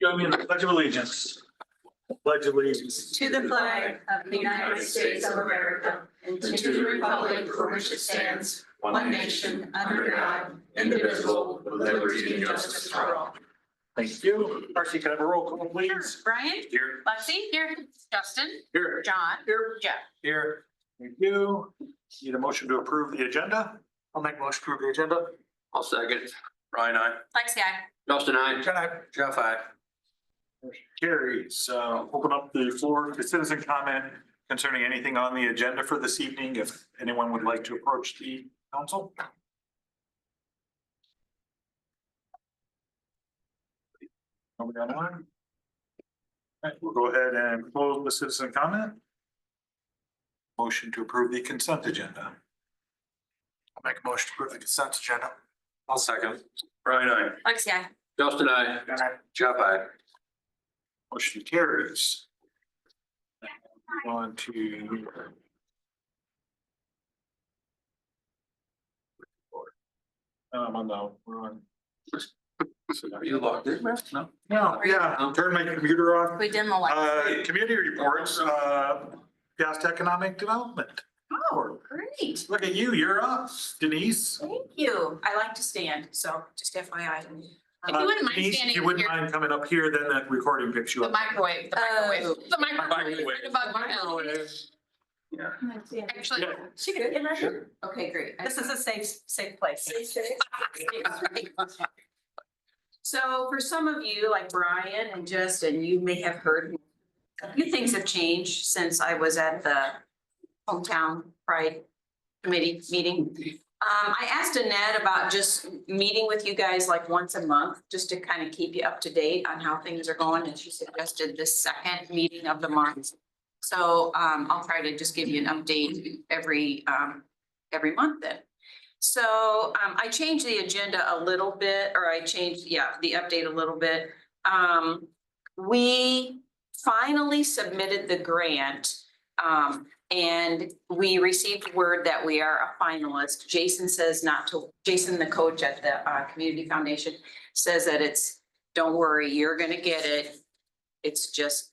Join me in the Pledge of Allegiance. Pledge allegiance to the flag of the United States of America and to the republic for which it stands, one nation, under God, indivisible, with liberty and justice for all. Thank you. Marcy, can I have a roll call, please? Brian? Here. Lexi? Here. Justin? Here. John? Here. Jeff? Here. Thank you. Need a motion to approve the agenda? I'll make a motion to approve the agenda. I'll second. Brian, I. Lexi, aye. Justin, I. Jeff, aye. Motion carries. Open up the floor to citizen comment concerning anything on the agenda for this evening, if anyone would like to approach the council. Nobody online? All right, we'll go ahead and close the citizen comment. Motion to approve the consent agenda. I'll make a motion to approve the consent agenda. I'll second. Brian, I. Lexi, aye. Justin, I. Jeff, I. Motion carries. On to. We're on. Are you logged in? No. No, yeah, I'll turn my computer off. We didn't like. Community reports, Peosta Economic Development. Oh, great. Look at you, you're up, Denise. Thank you. I like to stand, so just FYI. If you wouldn't mind Denise, standing if you wouldn't here. mind coming up here, then that recording picks you The up. microwave, the microwave, the microwave. Right above my head. Yeah. Actually, Yeah. She could, yeah, sure. Okay, great. This is a safe place. So for some of you, like Brian and Justin, you may have heard a few things have changed since I was at the hometown pride committee meeting. I asked Annette about just meeting with you guys like once a month, just to kind of keep you up to date on how things are going, and she suggested this second meeting of the month. So I'll try to just give you an update every month then. So I changed the agenda a little bit, or I changed, the update a little bit. We finally submitted the grant. And we received word that we are a finalist. Jason says Jason, the coach at the Community Foundation, says that don't worry, you're gonna get it. It's just,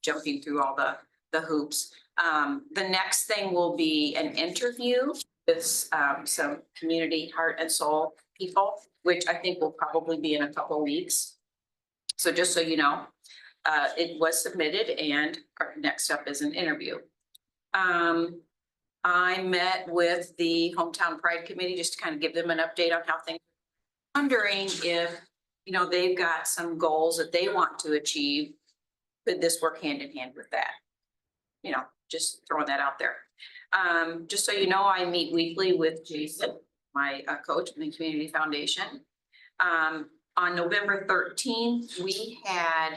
jumping through all the hoops. The next thing will be an interview with some community heart and soul people, which I think will probably be in a couple of weeks. So just so you know, it was submitted and our next step is an interview. I met with the Hometown Pride Committee just to kind of give them an update on how things are. Wondering if, they've got some goals that they want to achieve. Could this work hand in hand with that? Just throwing that out there. Just so you know, I meet weekly with Jason, my coach in the Community Foundation. On November 13th, we had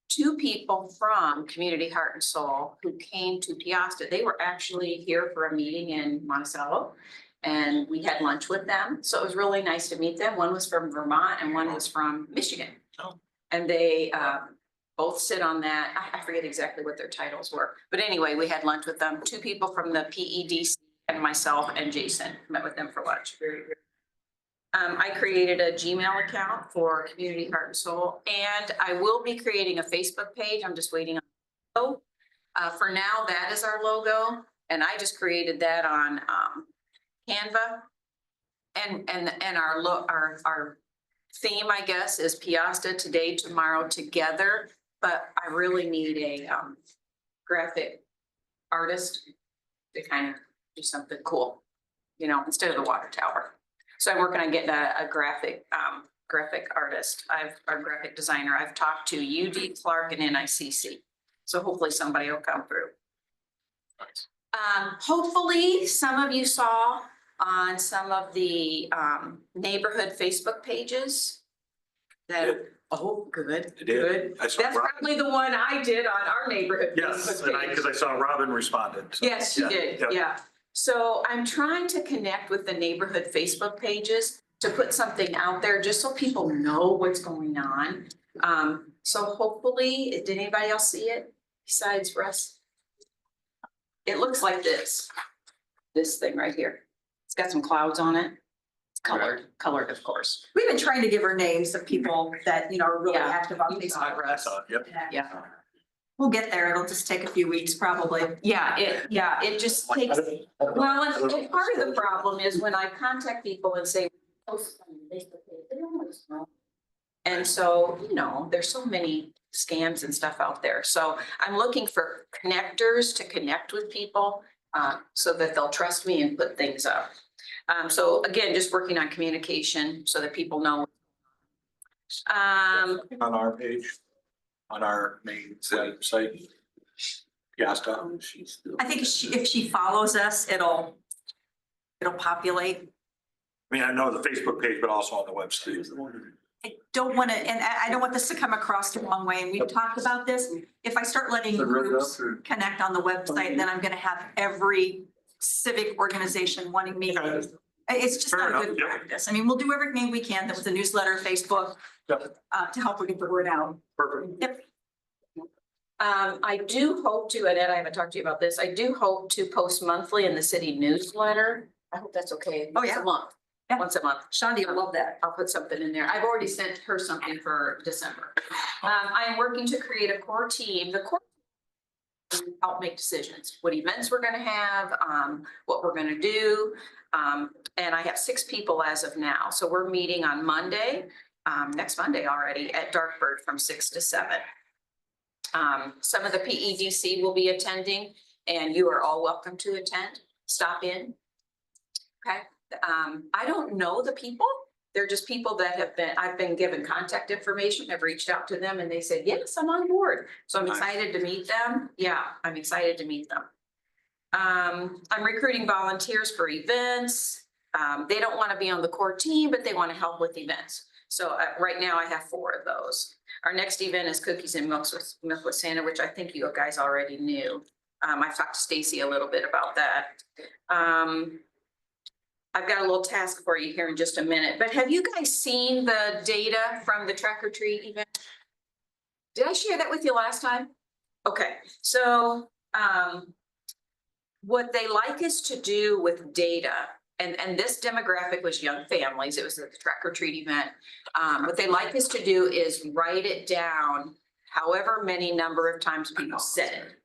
2 people from Community Heart and Soul who came to Peosta. They were actually here for a meeting in Monticello, and we had lunch with them. So it was really nice to meet them. One was from Vermont and one was from Michigan. Oh. And they both sit on that. I forget exactly what their titles were. But anyway, we had lunch with them. 2 people from the PEDC and myself and Jason met with them for lunch. Very good. I created a Gmail account for Community Heart and Soul, and I will be creating a Facebook page. I'm just waiting on the logo. For now, that is our logo, and I just created that on Canva. And our theme, I guess, is Peosta today, tomorrow, together. But I really need a graphic artist to kind of do something cool, instead of the water tower. So I'm working on getting a graphic artist. Our graphic designer. I've talked to UD, Clark, and NICC. So hopefully somebody will come through. Hopefully some of you saw on some of the neighborhood Facebook pages that, oh, good, I did. good. I saw That's Robin. probably the one I did on our neighborhood. Yes, Facebook page. because I saw Robin responded. So, Yes, she yeah, did, yeah. yeah. So I'm trying to connect with the neighborhood Facebook pages to put something out there just so people know what's going on. So hopefully, did anybody else see it besides Russ? It looks like this thing right here. It's got some clouds on it. Colored, of course. We've been trying to give her names of people that, you know, are really Yeah. active on You saw it, Facebook. Russ. Yep. Yeah. We'll get there. It'll just take a few weeks probably. Yeah, it just takes, well, and part of the problem is when I contact people and say, "Post on your Facebook page," they don't always know. And so, you know, there's so many scams and stuff out there. So I'm looking for connectors to connect with people, so that they'll trust me and put things up. So again, just working on communication so that people know. On our page, on our main website. Peosta. I think if she follows us, it'll populate. I mean, I know the Facebook page, but also on the website. I don't want to, and I don't want this to come across the wrong way, and we've talked about this. If I start letting groups connect on the website, then I'm gonna have every civic organization wanting me. Okay. It's just Fair not a good enough, yeah. practice. I mean, we'll do everything we can with the newsletter, Facebook, Yep. to help her get the word out. Perfect. Yep. I do hope to, and Ed, I haven't talked to you about this, I do hope to post monthly in the city newsletter. I hope that's okay. Oh, Once yeah. a month. Yeah. Once a month. Shandi will love that. I'll put something in there. I've already sent her something for December. I'm working to create a core team. The core team help make decisions, what events we're gonna have, what we're gonna do. And I have 6 people as of now. So we're meeting on Monday, next Monday already at Darkbird from 6 to 7. Some of the PEDC will be attending and you are all welcome to attend, stop in. Okay. I don't know the people. They're just people that I've been given contact information. I've reached out to them and they said, yes, I'm on board. So I'm Nice. excited to meet them. Yeah, I'm excited to meet them. I'm recruiting volunteers for events. They don't want to be on the core team, but they want to help with events. So right now I have 4 of those. Our next event is Cookies and Milk with Santa, which I think you guys already knew. I've talked to Stacy a little bit about that. I've got a little task for you here in just a minute, but have you guys seen the data from the Trick or Treat event? Did I share that with you last time? Okay, so what they like us to do with data, and this demographic was young families, it was the Trick or Treat event. What they like us to do is write it down however many number of times people said it.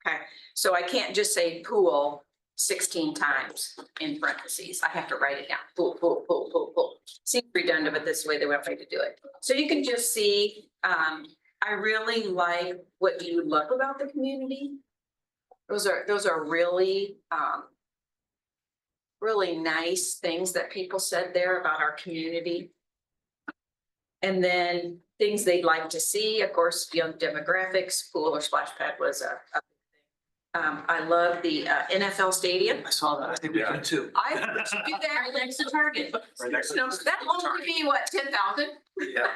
Okay, so I can't just say pool 16 times in parentheses. I have to write it down. Pool, pool, pool, pool, pool. Seems redundant, but this is the way they want me to do it. So you can just see, I really like what you love about the community. Those are really, really nice things that people said there about our community. And then things they'd like to see, of course, young demographics, pool or splash pad was a I love the NFL stadium. I saw that. I think we can too. I should do that right next to Target. Right next to- No, that only be what, 10,000? Yeah.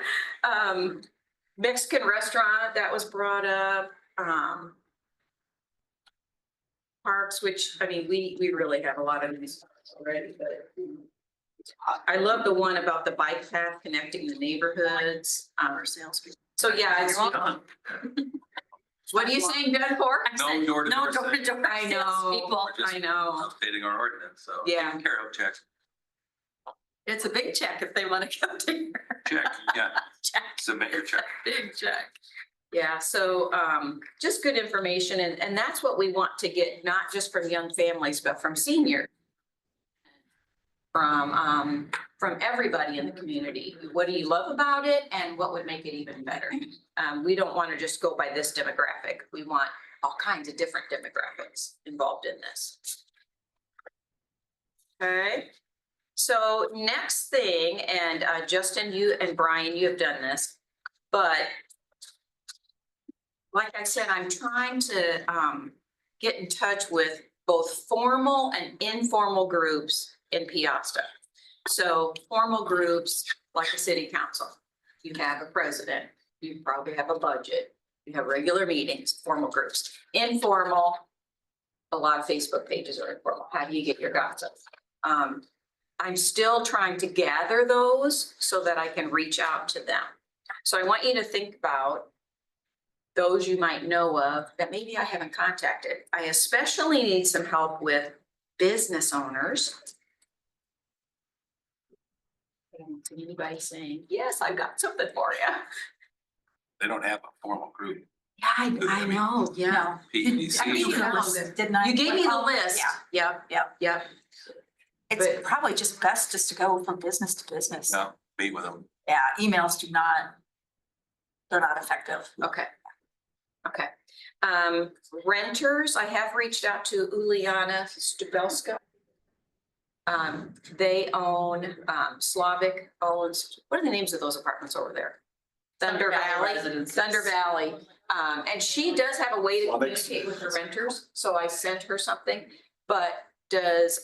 Mexican restaurant that was brought up. Parks, which, I mean, we really have a lot of these parks already, but I love the one about the bike path connecting the neighborhoods. Our salespeople. So yeah, it's. What are you saying, done for? No door-to-door No door-to-door I know, salespeople. I know. Updating our ordinance, so. Yeah. Taking care of, check, It's a big check if they want to come to here. check, yeah, Check. submit your check. Big check. Yeah, so just good information and that's what we want to get, not just from young families, but from seniors. From everybody in the community. What do you love about it and what would make it even better? We don't want to just go by this demographic. We want all kinds of different demographics involved in this. Okay, so next thing, and Justin, you and Brian, you have done this, but like I said, I'm trying to get in touch with both formal and informal groups in Peosta. So formal groups like a city council, you have a president, you probably have a budget, you have regular meetings, formal groups. Informal, a lot of Facebook pages are informal. How do you get your gossip? I'm still trying to gather those so that I can reach out to them. So I want you to think about those you might know of that maybe I haven't contacted. I especially need some help with business owners. see anybody saying, yes, I've got something for you. They don't have a formal group. Yeah, I know, yeah. No. PEDC. I gave you the list, didn't I? You gave me the Well, list. Yeah, Yep, yep. yep. It's But- probably just best just to go from business to business. No, meet with them. Yeah, emails do not, they're not effective. Okay. Okay. Renters, I have reached out to Uliana Stubelska. They own, Slavic owns, what are the names of those apartments over there? Thunder Valley, Thunder Valley. And she does have a way to Slavics. communicate with the renters, so I sent her something. But does,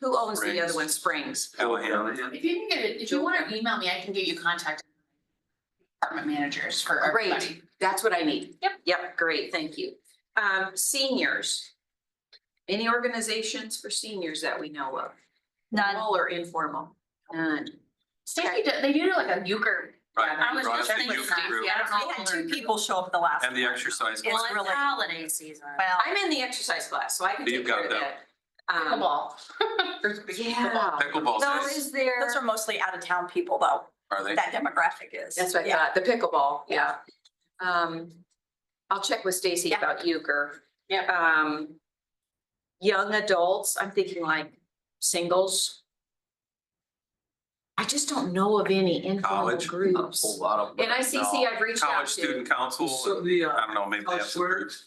who owns the other one? Springs. Callahan. If you can get it, if you want to email me, I can get you contact department managers for everybody. Great, that's what I need. Yep. Yep, great, thank you. Seniors. Any organizations for seniors that we know of? None. Formal or informal? None. Stacy, they do like a euchre. Right. I was Brought just up the thinking youth that. group. Yeah, I don't We had know. two people show up the last. And the one. exercise. It's Well, really, it's holiday season. well, I'm in the exercise class, so I can You've take care got of that. that. Pickleball. There's big Yeah. pickleball. Pickleball's So nice. is there, those are mostly out of town people though, Are they? that demographic is. that's what I Yeah. thought, the pickleball, yeah. I'll check with Stacy Yeah. about euchre. Yeah. Young adults, I'm thinking like singles. I just don't know of any informal College. groups. A whole lot of. And ICC, I've reached out College to. student council. So the, I don't know, maybe they have college some groups.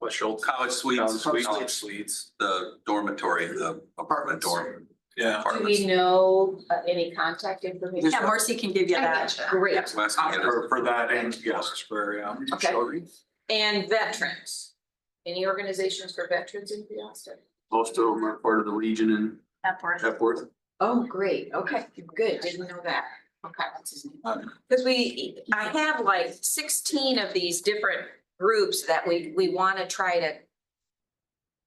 what Schultz? College suites. College suites. The dormitory, the apartment dorm. Yeah. Do Apartments. we know any contact information? Yeah, Marcy can give you that. Great. Wes can get it. For that and yes, for, yeah. Okay. And veterans. Any organizations for veterans in Peosta? Most of them are part of the Legion in Epworth. Oh, great. Okay, good. Didn't know that. Okay. Because I have like 16 of these different groups that we want to try to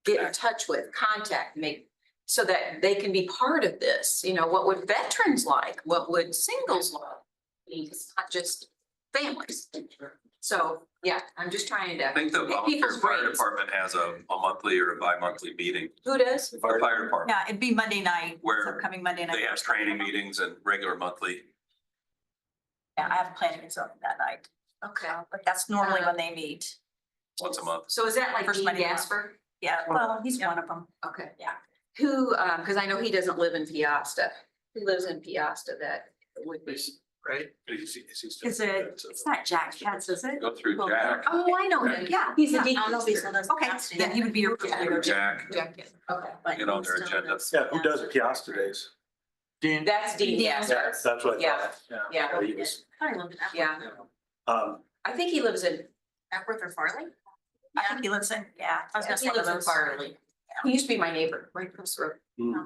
get in touch with, contact, make, so that they can be part of this. You know, what would veterans like? What would singles like? It's not just families. So, yeah, I'm just trying I to, think the Pick volunteer people's fire brains. department has a monthly or a bi-monthly meeting. who does? The fire department, Yeah, it'd be Monday night, it's Where upcoming Monday night. they have training meetings and regular monthly. Yeah, I have planning and zoning that night, Okay. but that's normally when they meet. Once a month. So is that like First Dean Monday of the month. Gasper? Yeah, well, he's one of them. Okay. Yeah. Who, because I know he doesn't live in Peosta. Who lives in Peosta that would be? Right? Is it, it's not Jack Katz, is it? Go through Jack. Oh, I know him. Yeah. He's a yeah. dean. Okay, then he would be your. Jack, Jack, okay. get on their agenda. Yeah, who does Piasta days? Dean. That's Dean Yeah. Gasper. That's what I Yeah. thought. Yeah. He was, Yeah. I think he lives in, Epworth or Farley? I think he lives in, yeah. I was gonna he say one of lives in those. Farley. He used to be my neighbor, right across the road. Hmm.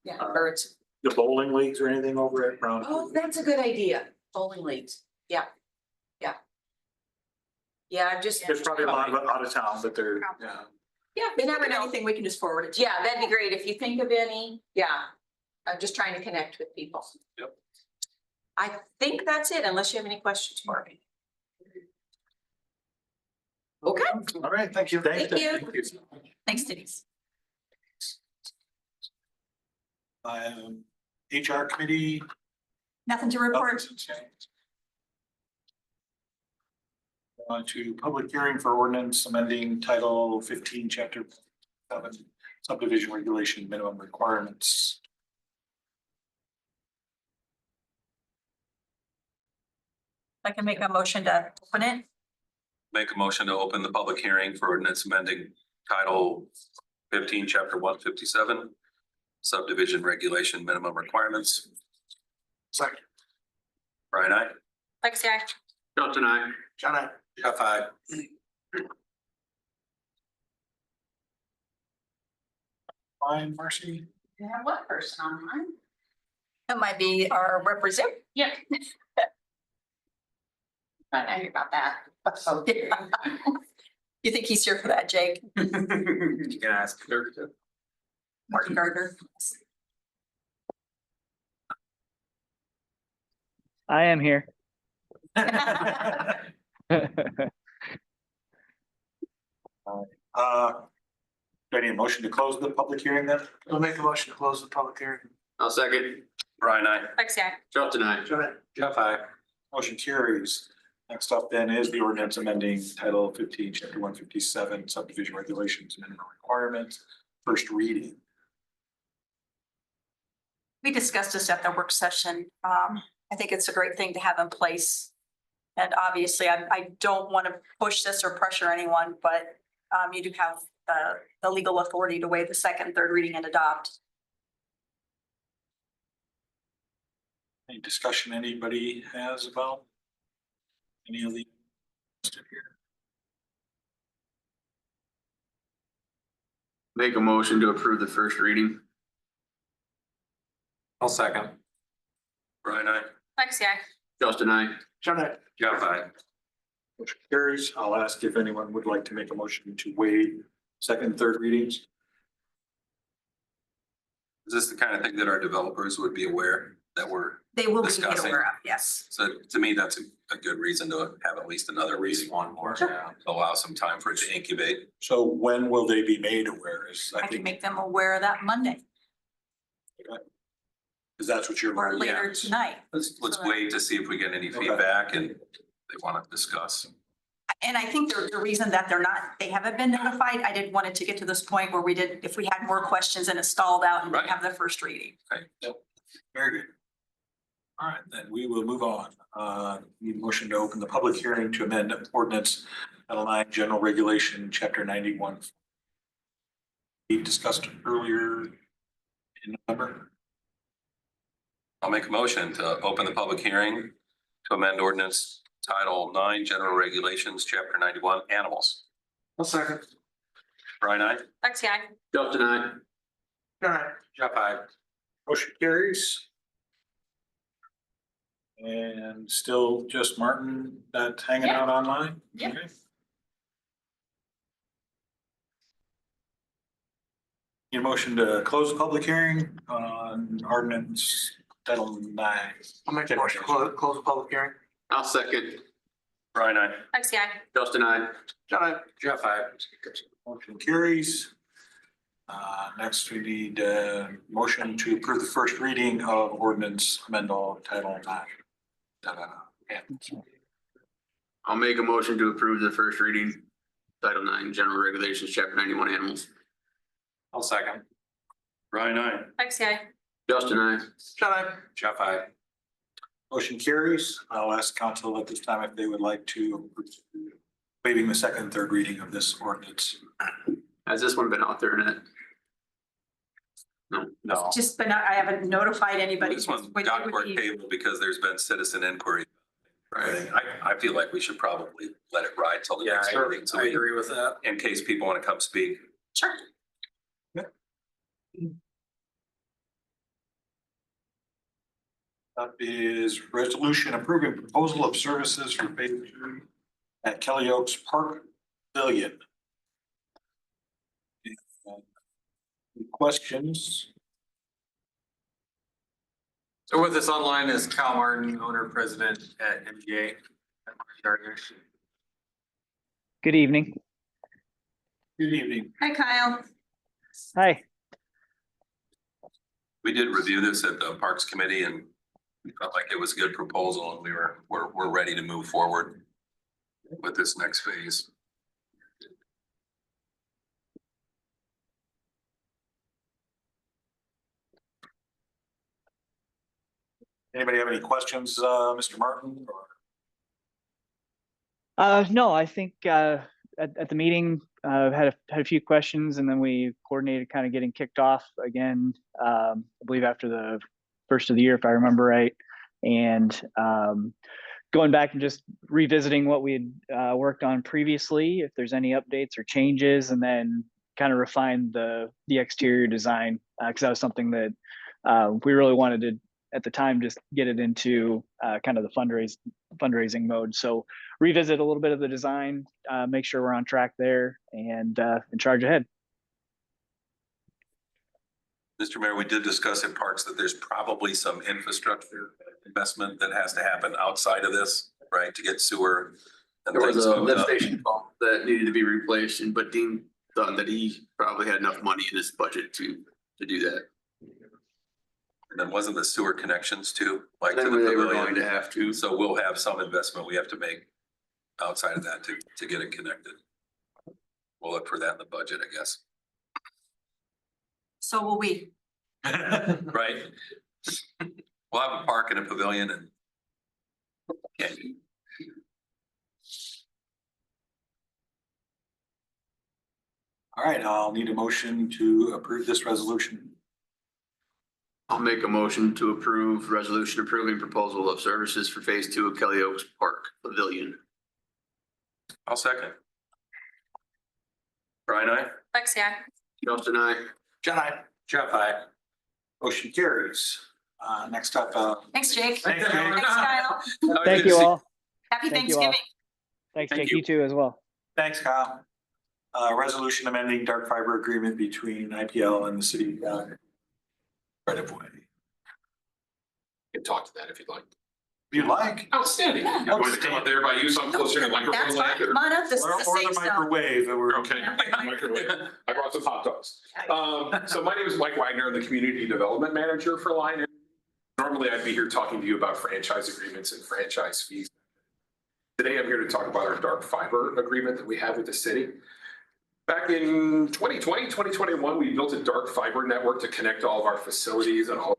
Yeah, or it's, the bowling leagues or anything over at Brown? oh, that's a good idea. Bowling leagues. Yeah. Yeah. Yeah, I'm just. There's probably a lot of out of town, but they're, yeah. Yeah, you never If know. anything, we can just forward it to you. Yeah, that'd be great. If you think of any, yeah. I'm just trying to connect with people. Yep. I think that's it, unless you have any questions for me. Okay, All right, thank you. Thank you. Thanks, Denise. HR committee. Nothing to report. On to public hearing for ordinance amending Title 15, Chapter 7, subdivision regulation minimum requirements. I can make a motion to open it. Make a motion to open the public hearing for ordinance amending Title 15, Chapter 157, subdivision regulation minimum requirements. Second. Brian, I. Lexi, I. Dalton, I. John, I. Jeff, I. Fine, Marcy. You have what person online? That might be our representative. Yeah. I know you about that. So, You think he's here for that, Jake? You can ask. Martin Gardner. I am here. Do I need a motion to close the public hearing then? I'll make a motion to close the public hearing. I'll second. Brian, I. Lexi, I. Justin, I. Jeff, aye. Motion carries. Next up then is the ordinance amending Title 15, Chapter 157 subdivision regulations, minimum requirements, first reading. We discussed this at the work session. I think it's a great thing to have in place. And obviously, I don't want to push this or pressure anyone, but you do have the legal authority to waive the second, third reading and adopt. Any discussion anybody has about any of the here? Make a motion to approve the first reading. I'll second. Brian, I. Lexi, I. Justin, I. Jeff, aye. Motion carries. I'll ask if anyone would like to make a motion to waive second, and third readings. Is this the kind of thing that our developers would be aware that we're, They will be made Discussing. aware of, yes. so to me, that's a good reason to have at least another reading. One more. Sure. Allow some time for it to incubate. So when will they be made aware? I can make them aware of that Monday Because that's what you're. or later tonight. Let's wait to see if we get any Okay. feedback and they want to discuss. And I think the reason that they haven't been notified, I didn't want it to get to this point where if we had more questions and it stalled out and didn't Right. have the first reading. Very good. All right, then we will move on. Need a motion to open the public hearing to amend ordinance Title 9 General Regulation, Chapter 91. We discussed earlier in November. I'll make a motion to open the public hearing to amend ordinance Title 9 General Regulations, Chapter 91, Animals. I'll second. Brian, I. Lexi, I. Justin, I. All right. Jeff, aye. Motion carries. And still just Martin that's hanging Yeah. out online? Yeah. Okay. Need a motion to close the public hearing on ordinance Title 9. I'll make a motion to close the public hearing. I'll second. Brian, I. Lexi, I. Justin, I. Jeff, aye. Motion carries. Next, we need a motion to approve the first reading of ordinance amendment Title 9. I'll make a motion to approve the first reading, Title 9 General Regulations, Chapter 91 Animals. I'll second. Brian, I. Lexi, I. Justin, I. Jeff, aye. Motion carries. I'll ask council at this time if they would like to waiving the second and third reading of this ordinance. Has this one been out there in it? No. Just, but I haven't notified anybody. This one It got would court be- table because there's been citizen inquiry. Right. I feel like we should probably let it ride till the next meeting. So we, agree with that. in case people want to come speak. Sure. That is resolution approving proposal of services for phase 2 at Kelly Oaks Park Pavilion. Any questions? So with us online is Kyle Martin, owner president at MGA. Good evening. Good evening. Hi, Kyle. Hi. We did review this at the Parks Committee and we felt like it was a good proposal and we're ready to move forward with this next phase. Anybody have any questions, Mr. Martin? or- No, I think at the meeting, had a few questions and then we coordinated kind of getting kicked off again, I believe after the first of the year, if I remember right. And going back and just revisiting what we had worked on previously, if there's any updates or changes, and then kind of refine the exterior design, because that was something that we really wanted to, at the time, just get it into kind of the fundraising mode. So revisit a little bit of the design, make sure we're on track there and charge ahead. Mr. Mayor, we did discuss in Parks that there's probably some infrastructure investment that has to happen outside of this, right, to get sewer and There was things a moved lift up. station pump that needed to be replaced, but Dean thought that he probably had enough money in his budget to do that. And then wasn't the sewer connections too, like to Then the they were going to pavilion? have to. So we'll have some investment we have to make outside of that to get it connected. We'll look for that in the budget, I guess, So will we. right? We'll have a park and a pavilion and. Yeah. All right, I'll need a motion to approve this resolution. I'll make a motion to approve resolution approving proposal of services for phase 2 of Kelly Oaks Park Pavilion. I'll second. Brian, I. Lexi, I. Justin, I. John, I. Jeff, I. Motion carries. Next up, Thanks, Jake. Thanks, Jake. Thanks, Kyle. Thank you all. Happy Thank you all. Thanksgiving. Thanks, Thank Jake. you. You too as well. thanks, Kyle. Resolution amending dark fiber agreement between IPL and the city right of way. Can talk to that if you'd like. If you like. Outstanding. You want to come up there by you, so I'm closer to the microphone? That's fine. like, or- Come on up. This is Or the the safe zone. microwave that we're. Okay, microwave. I brought some hot dogs. So my name is Mike Wagner. I'm the Community Development Manager for Line. Normally I'd be here talking to you about franchise agreements and franchise fees. Today I'm here to talk about our dark fiber agreement that we have with the city. Back in 2020, 2021, we built a dark fiber network to connect all of our facilities and all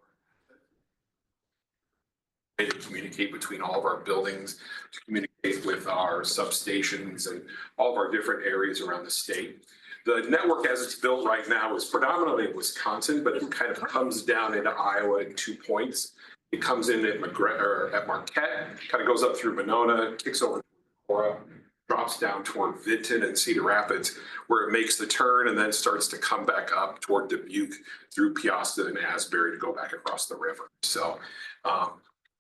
to communicate between all of our buildings, to communicate with our substations and all of our different areas around the state. The network as it's built right now is predominantly in Wisconsin, but it kind of comes down into Iowa in 2 points. It comes in at Marquette, kind of goes up through Monona, kicks over to Aurora, drops down toward Vinton and Cedar Rapids, where it makes the turn and then starts to come back up toward Dubuque through Peosta and Asbury to go back across the river. So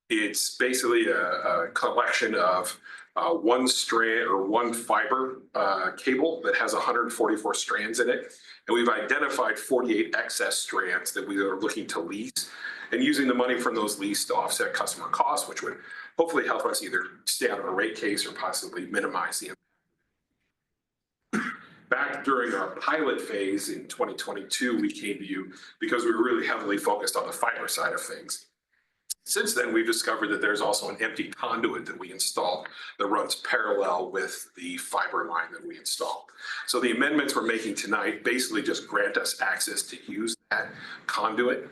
it's basically a collection of one strand or one fiber cable that has 144 strands in it. And we've identified 48 excess strands that we are looking to lease and using the money from those leases to offset customer costs, which would hopefully help us either stay out of a rate case or possibly minimize the impact. Back during our pilot phase in 2022, we came to you because we were really heavily focused on the fiber side of things. Since then, we've discovered that there's also an empty conduit that we installed that runs parallel with the fiber line that we installed. So the amendments we're making tonight basically just grant us access to use that conduit.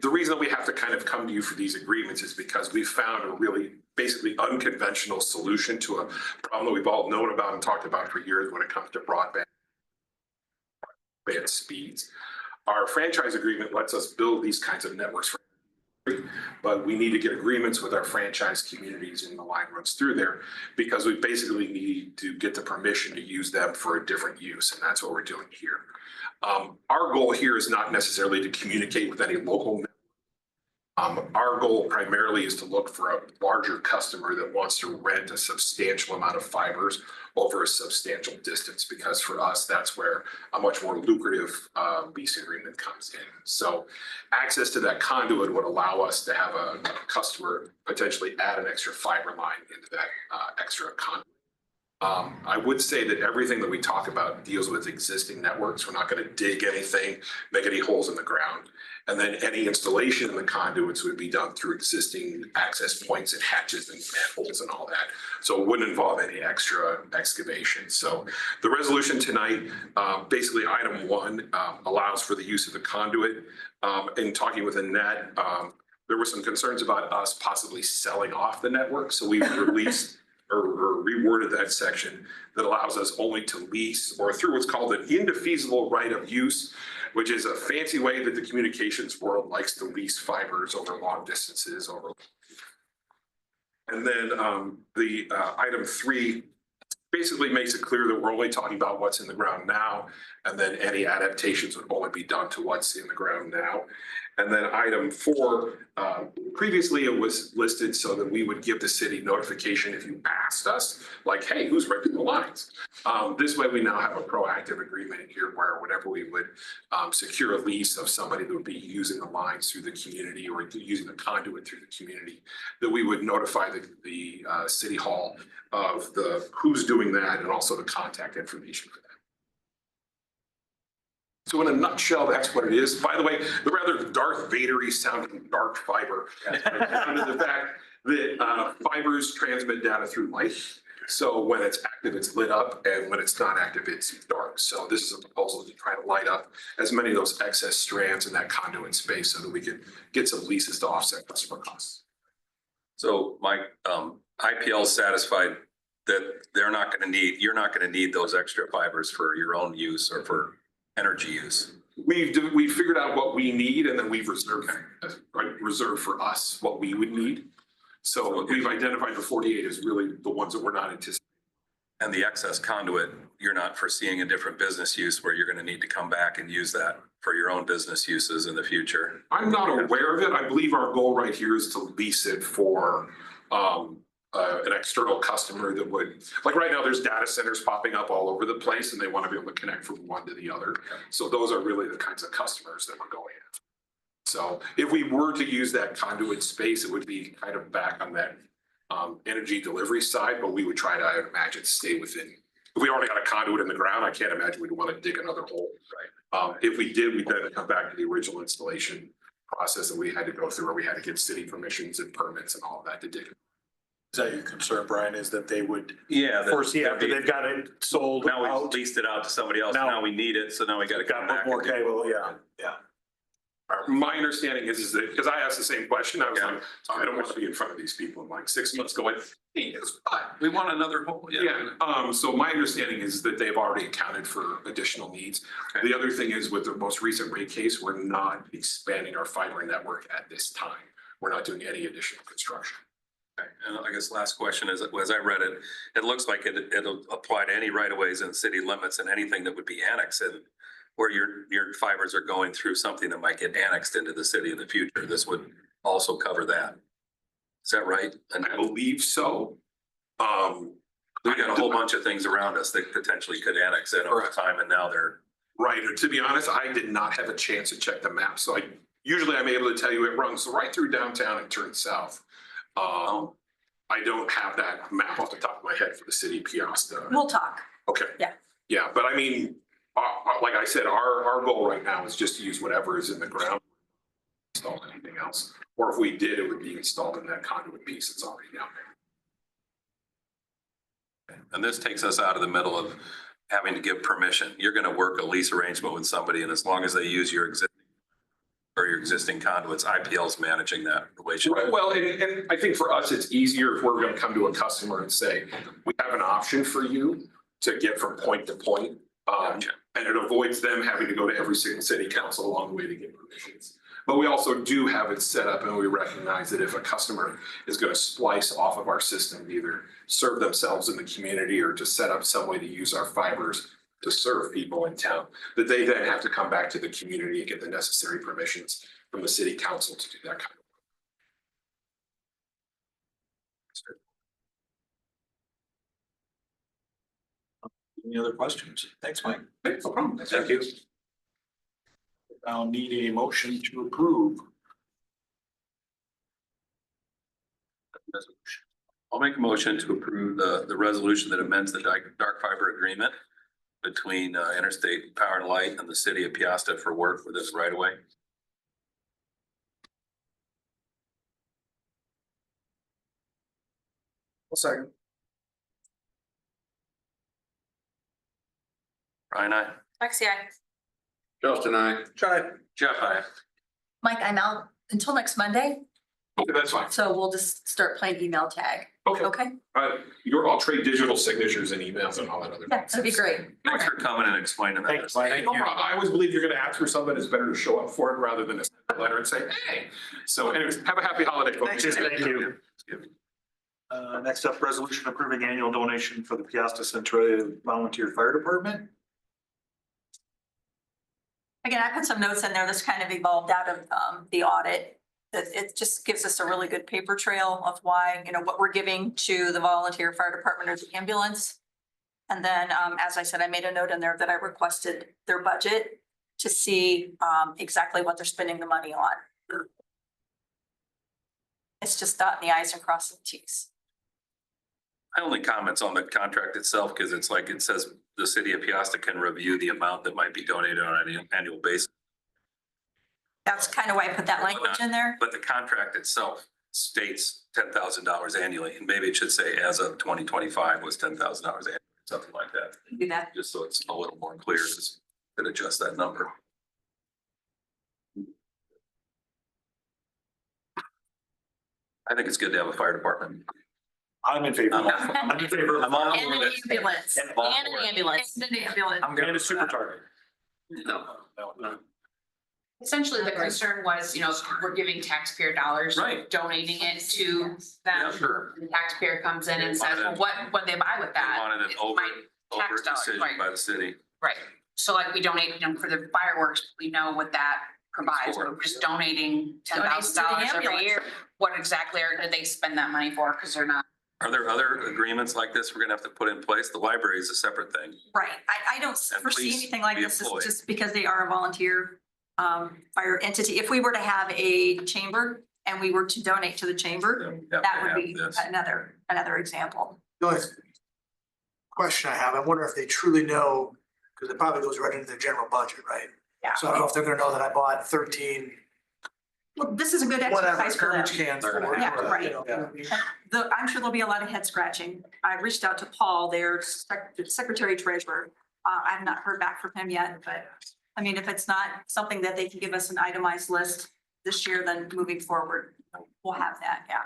The reason we have to kind of come to you for these agreements is because we found a really basically unconventional solution to a problem that we've all known about and talked about for years when it comes to broadband speeds. Our franchise agreement lets us build these kinds of networks for free, but we need to get agreements with our franchise communities and the line runs through there because we basically need to get the permission to use them for a different use, and that's what we're doing here. Our goal here is not necessarily to communicate with any local. Our goal primarily is to look for a larger customer that wants to rent a substantial amount of fibers over a substantial distance, because for us, that's where a much more lucrative lease agreement comes in. So access to that conduit would allow us to have a customer potentially add an extra fiber line into that extra conduit. I would say that everything that we talk about deals with existing networks. We're not going to dig anything, make any holes in the ground. And then any installation in the conduits would be done through existing access points and hatches and manholes and all that. So it wouldn't involve any extra excavation. So the resolution tonight, basically item 1 allows for the use of the conduit. In talking with Annette, there were some concerns about us possibly selling off the network. So we released or reworded that section that allows us only to lease or through what's called an indefeasible right of use, which is a fancy way that the communications world likes to lease fibers over long distances. And then the item 3 basically makes it clear that we're only talking about what's in the ground now, and then any adaptations would only be done to what's in the ground now. And then item 4, previously it was listed so that we would give the city notification if you asked us, like, hey, who's renting the lines? This way we now have a proactive agreement in here where whenever we would secure a lease of somebody that would be using the lines through the community or using the conduit through the community, that we would notify the city hall of who's doing that and also the contact information for that. So in a nutshell, that's what it is. By the way, the rather Darth Vader-y sounding dark fiber. Under the fact that fibers transmit data through light. So when it's active, it's lit up, and when it's not active, it's dark. So this is a proposal to try to light up as many of those excess strands in that conduit space so that we can get some leases to offset customer costs. So Mike, IPL is satisfied that you're not gonna need those extra fibers for your own use or for energy use. We've figured out what we need, and then we've reserved for us what we would need. So we've identified the 48 as really the ones that we're not anticipating. And the excess conduit, you're not foreseeing a different business use where you're gonna need to come back and use that for your own business uses in the future. I'm not aware of it. I believe our goal right here is to lease it for an external customer that would, like right now, there's data centers popping up all over the place and they want to be able to connect from one to the other. So those are really the kinds of customers that we're going after. So if we were to use that conduit space, it would be kind of back on that energy delivery side, but we would try to, I would imagine, stay within. If we already got a conduit in the ground, I can't imagine we'd want to dig another hole. Right. If we did, we'd then come back to the original installation process that we had to go through, where we had to get city permissions and permits and all of that to dig. Is that your concern, Brian, is that they would Yeah. foresee after they've got it sold Now out? we've leased it out to somebody else. Now we need it. So now we gotta come Got to back. put more and do- cable, yeah. My understanding is that, because I asked the same question, I was like, I don't want to be in front of these people in like 6 months going, hey, guess what? We want another hole. Yeah, so my understanding is that they've already accounted for additional needs. Okay. The other thing is with the most recent rate case, we're not expanding our fiber network at this time. We're not doing any additional construction. Okay. And I guess last question is, as I read it, it looks like it'll apply to any right of ways in city limits and anything that would be annexed in where your fibers are going through something that might get annexed into the city in the future. This would also cover that. Is that right? And I believe so. we got a whole bunch of things around us that potentially could annex in over time, and now they're. Right, to be honest, I did not have a chance to check the map, so usually I'm able to tell you it runs right through downtown and turns south. I don't have that map off the top of my head for the city of Peosta. We'll talk. Okay. Yeah. Yeah, but I mean, like I said, our goal right now is just to use whatever is in the ground. Install anything else, or if we did, it would be installed in that conduit piece that's already down there. And this takes us out of the middle of having to give permission. You're gonna work a lease arrangement with somebody, and as long as they use your existing conduits, IPL's managing that relationship. Right, well, and I think for us, it's easier if we're gonna come to a customer and say, we have an option for you to get from point to point. Gotcha. And it avoids them having to go to every single city council along the way to get permissions. But we also do have it set up, and we recognize that if a customer is gonna splice off of our system, either serve themselves in the community or to set up some way to use our fibers to serve people in town, that they then have to come back to the community and get the necessary permissions from the city council to do that kind of. Any other questions? Thanks, Mike. No problem. Thank you. I'll need a motion to approve. I'll make a motion to approve the resolution that amends the dark fiber agreement between Interstate Power and Light and the city of Peosta for work with this right away. Second. Brian, I. Lexi, I. Justin, I. Jeff, I. Mike, I'm out until next Monday, Okay, that's fine. so we'll just start playing email tag. Okay, Okay? I'll trade digital signatures and emails and all that other. Yeah, that'd be great. Thanks for coming and explaining that. Thanks, Mike. No problem. I always believe you're gonna ask for something, it's better to show up for it rather than a letter and say, hey. So anyways, have a happy holiday, folks. Thank you. Next up, resolution approving annual donation for the Peosta Central Volunteer Fire Department. Again, I put some notes in there. This kind of evolved out of the audit. It just gives us a really good paper trail of why, what we're giving to the volunteer fire department or the ambulance. And then, as I said, I made a note in there that I requested their budget to see exactly what they're spending the money on. It's just dotting the i's and crossing the t's. My only comments on the contract itself, because it's like, it says the city of Peosta can review the amount that might be donated on an annual basis. That's kind of why I put that language in there. But the contract itself states $10,000 annually, and maybe it should say as of 2025 was $10,000 annually, something like that. Do that. Just so it's a little more clear, just to adjust that number. I think it's good to have a fire department. I'm in favor. I'm in favor. I'm all And for an it. ambulance, And all and for an it. ambulance. And a super target. No. Essentially, the concern was, you know, we're giving taxpayer dollars. Right. Donating it to Yeah, them. sure. The taxpayer comes in and They says, wanted- well, what they buy with They that? wanted an It's over, my tax dollars, decision right. by the city. Right, so like we donate, you know, for the fireworks, we know what that provides, we're just donating $10,000 every ambulance. year. What exactly did they spend that money for? Because they're not. Are there other agreements like this we're gonna have to put in place? The library is a separate thing. Right. I don't And foresee please anything like be this. employed. It's just because they are a volunteer fire entity. If we were to have a chamber and we were to donate to the chamber, Yeah, that they would have be this. another example. The only question I have, I wonder if they truly know, because it probably goes right into their general budget, right? Yeah. So I don't know if they're gonna know that I bought 13, Well, this is a good whatever, exercise for them. garbage cans. They're gonna or have to, whatever, you right. know. I'm sure there'll be a lot of head scratching. I reached out to Paul, their secretary treasurer. I have not heard back from him yet, but I mean, if it's not something that they can give us an itemized list this year, then moving forward, we'll have that, yeah.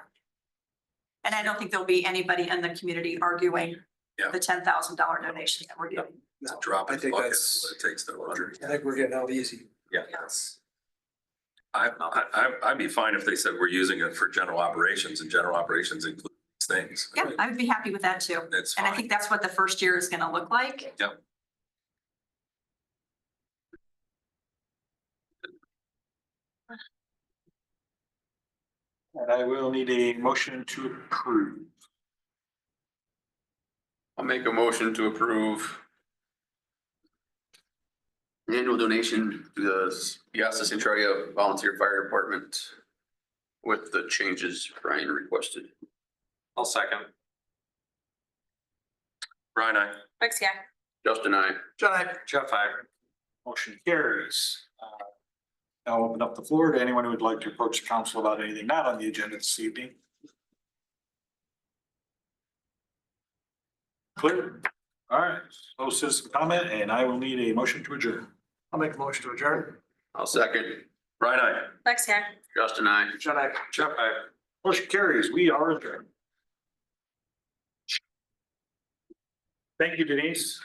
And I don't think there'll be anybody in the community arguing Yeah. the $10,000 donation that we're giving. It's a drop I in the think bucket, that's- is what it takes to laundry. I think we're getting out easy. Yeah. I'd be fine if they said we're using it for general operations, and general operations include these things. Yeah, I would be happy with that too. That's And I fine. think that's what the first year is gonna look like. Yep. And I will need a motion to approve. I'll make a motion to approve the annual donation to the Piasta Centralia Volunteer Fire Department with the changes Brian requested. I'll second. Brian, Thanks, yeah. Justin, I. John, Jeff, I. Motion carries. Now open up the floor to anyone who would like to approach the council about anything not on the agenda this evening. Clear? All right, no citizen comment, and I will need a motion to adjourn. I'll make a motion to adjourn. I'll second. Brian, Thanks, yeah. Justin, I. John, Jeff, I. Motion carries. We are adjourned. Thank you, Denise.